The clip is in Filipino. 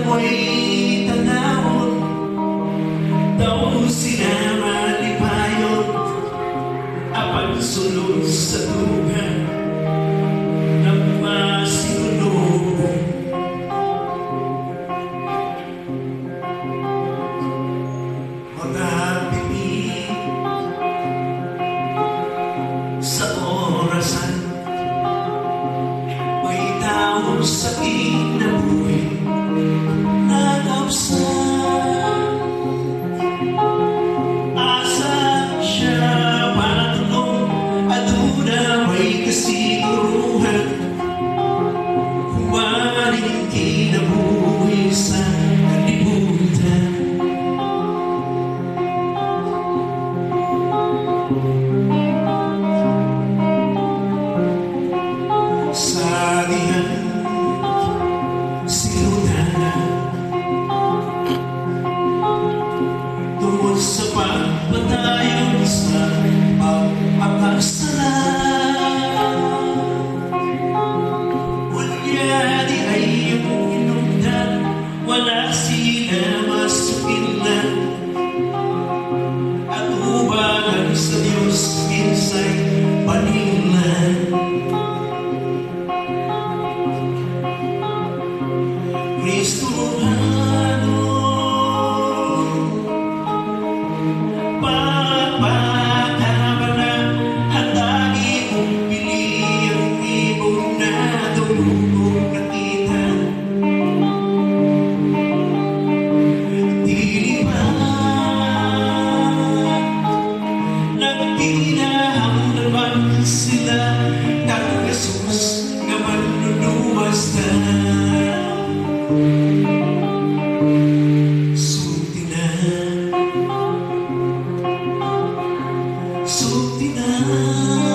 mo'y tanawon, daw sila malipayon, apag sulod sa tugan ng masinulog. Mga bibig sa orasan, may taong sakit na buhay nag-absan. Asa siya para tulong, aduna may kasiguruhan, humaling kinabuhi sa kalibutan. Sa diyan sinunan tungkol sa pagpatayon sa pagpapasala, wala di ay iyong inundan, wala sila masukilan, at ubagan sa Diyos minsay panilan. Cristo